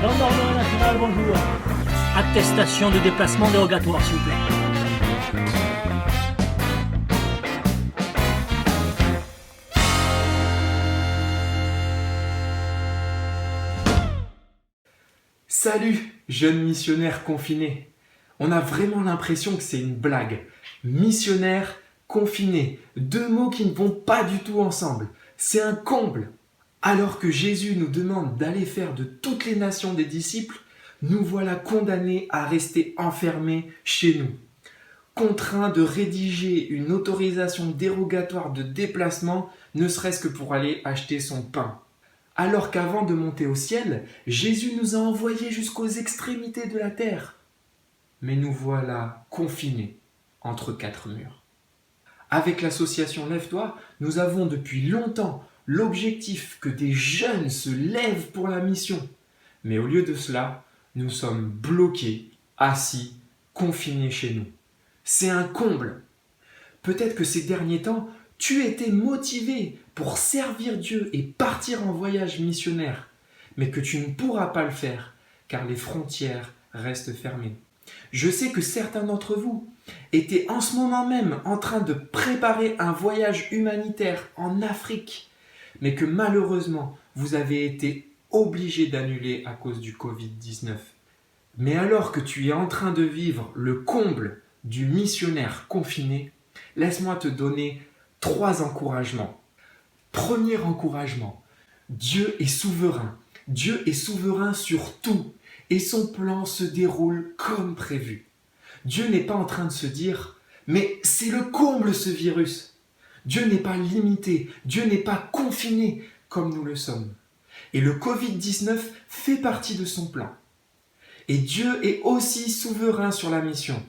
Gendarmerie nationale, bonjour. Attestation de déplacement dérogatoire, s'il vous plaît. Salut, jeunes missionnaires confinés. On a vraiment l'impression que c'est une blague. Missionnaire, confiné, deux mots qui ne vont pas du tout ensemble. C'est un comble. Alors que Jésus nous demande d'aller faire de toutes les nations des disciples, nous voilà condamnés à rester enfermés chez nous. Contraints de rédiger une autorisation dérogatoire de déplacement, ne serait-ce que pour aller acheter son pain. Alors qu'avant de monter au ciel, Jésus nous a envoyés jusqu'aux extrémités de la terre. Mais nous voilà confinés entre quatre murs. Avec l'association Lève-toi, nous avons depuis longtemps l'objectif que des jeunes se lèvent pour la mission. Mais au lieu de cela, nous sommes bloqués, assis, confinés chez nous. C'est un comble. Peut-être que ces derniers temps, tu étais motivé pour servir Dieu et partir en voyage missionnaire, mais que tu ne pourras pas le faire car les frontières restent fermées. Je sais que certains d'entre vous étaient en ce moment même en train de préparer un voyage humanitaire en Afrique, mais que malheureusement vous avez été obligés d'annuler à cause du Covid-19. Mais alors que tu es en train de vivre le comble du missionnaire confiné, laisse-moi te donner 3 encouragements. Premier encouragement, Dieu est souverain. Dieu est souverain sur tout et son plan se déroule comme prévu. Dieu n'est pas en train de se dire « mais c'est le comble ce virus ». Dieu n'est pas limité, Dieu n'est pas confiné comme nous le sommes. Et le Covid-19 fait partie de son plan. Et Dieu est aussi souverain sur la mission.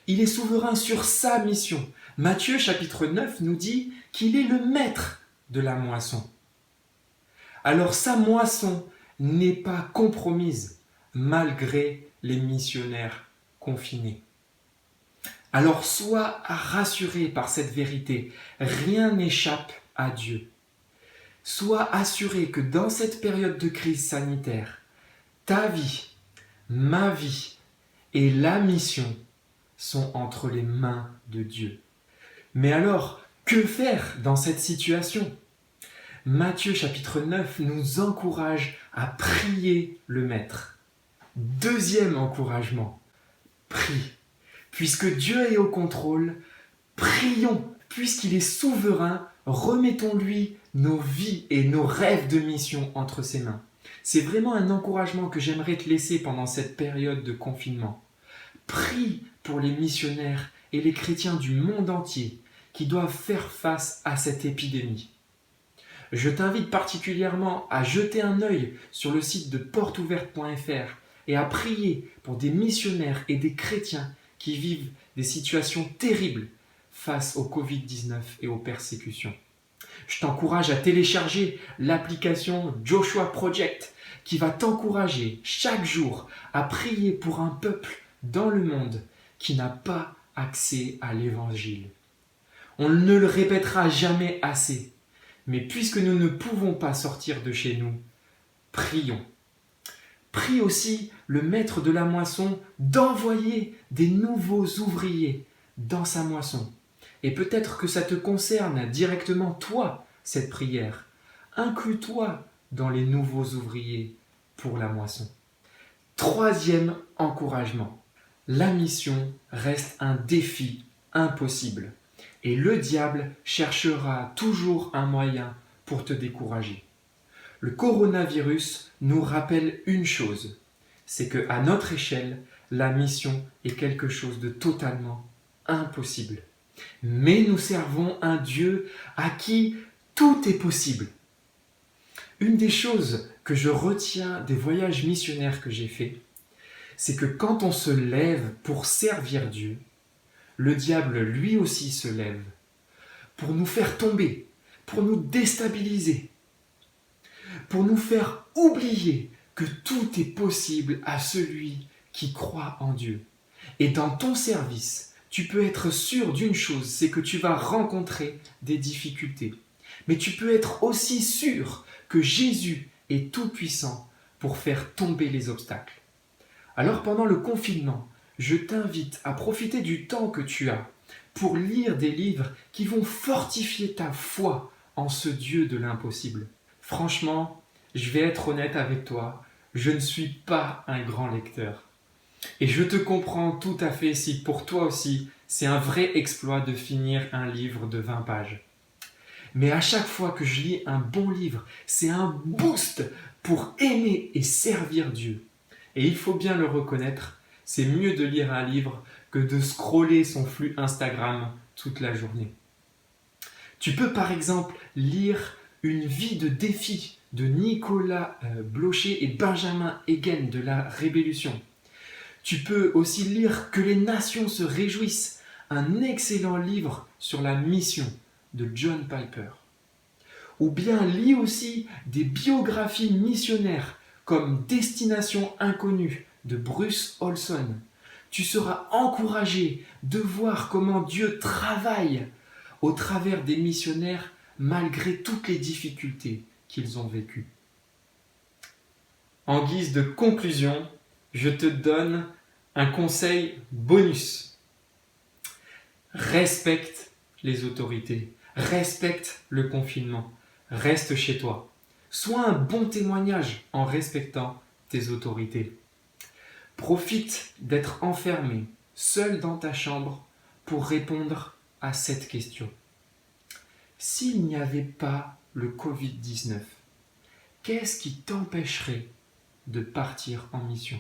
Il est souverain sur sa mission. Matthieu chapitre 9 nous dit qu'il est le maître de la moisson. Alors sa moisson n'est pas compromise malgré les missionnaires confinés. Alors sois rassuré par cette vérité, rien n'échappe à Dieu. Sois assuré que dans cette période de crise sanitaire, ta vie, ma vie et la mission sont entre les mains de Dieu. Mais alors, que faire dans cette situation ? Matthieu chapitre 9 nous encourage à prier le Maître. Deuxième encouragement, prie. Puisque Dieu est au contrôle, prions. Puisqu'il est souverain, remettons-lui nos vies et nos rêves de mission entre ses mains. C'est vraiment un encouragement que j'aimerais te laisser pendant cette période de confinement. Prie pour les missionnaires et les chrétiens du monde entier qui doivent faire face à cette épidémie. Je t'invite particulièrement à jeter un œil sur le site de porteouverte.fr et à prier pour des missionnaires et des chrétiens qui vivent des situations terribles face au Covid-19 et aux persécutions. Je t'encourage à télécharger l'application Joshua Project qui va t'encourager chaque jour à prier pour un peuple dans le monde qui n'a pas accès à l'Évangile. On ne le répétera jamais assez, mais puisque nous ne pouvons pas sortir de chez nous, prions. Prie aussi le maître de la moisson d'envoyer des nouveaux ouvriers dans sa moisson. Et peut-être que ça te concerne directement toi, cette prière. Inclus-toi dans les nouveaux ouvriers pour la moisson. Troisième encouragement. La mission reste un défi impossible. Et le diable cherchera toujours un moyen pour te décourager. Le coronavirus nous rappelle une chose, c'est qu'à notre échelle, la mission est quelque chose de totalement impossible. Mais nous servons un Dieu à qui tout est possible. Une des choses que je retiens des voyages missionnaires que j'ai faits, c'est que quand on se lève pour servir Dieu, le diable lui aussi se lève pour nous faire tomber, pour nous déstabiliser, pour nous faire oublier que tout est possible à celui qui croit en Dieu. Et dans ton service, tu peux être sûr d'une chose, c'est que tu vas rencontrer des difficultés. Mais tu peux être aussi sûr que Jésus est tout-puissant pour faire tomber les obstacles. Alors pendant le confinement, je t'invite à profiter du temps que tu as pour lire des livres qui vont fortifier ta foi en ce Dieu de l'impossible. Franchement, je vais être honnête avec toi, je ne suis pas un grand lecteur. Et je te comprends tout à fait si pour toi aussi, c'est un vrai exploit de finir un livre de 20 pages. Mais à chaque fois que je lis un bon livre, c'est un boost pour aimer et servir Dieu. Et il faut bien le reconnaître, c'est mieux de lire un livre que de scroller son flux Instagram toute la journée. Tu peux par exemple lire Une vie de défi de Nicolas Blocher et Benjamin Egan de La Rébellion. Tu peux aussi lire Que les nations se réjouissent, un excellent livre sur la mission de John Piper. Ou bien lis aussi des biographies missionnaires comme Destination inconnue de Bruce Olson. Tu seras encouragé de voir comment Dieu travaille au travers des missionnaires malgré toutes les difficultés qu'ils ont vécues. En guise de conclusion, je te donne un conseil bonus. Respecte les autorités, respecte le confinement, reste chez toi. Sois un bon témoignage en respectant tes autorités. Profite d'être enfermé, seul dans ta chambre, pour répondre à cette question. S'il n'y avait pas le Covid-19, qu'est-ce qui t'empêcherait de partir en mission?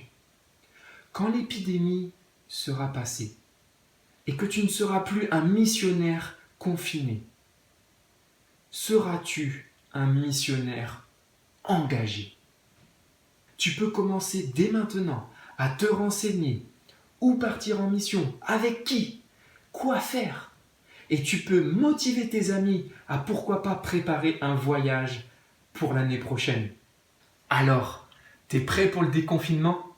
Quand l'épidémie sera passée et que tu ne seras plus un missionnaire confiné, seras-tu un missionnaire engagé? Tu peux commencer dès maintenant à te renseigner, où partir en mission, avec qui, quoi faire. Et tu peux motiver tes amis à pourquoi pas préparer un voyage pour l'année prochaine. Alors, t'es prêt pour le déconfinement ?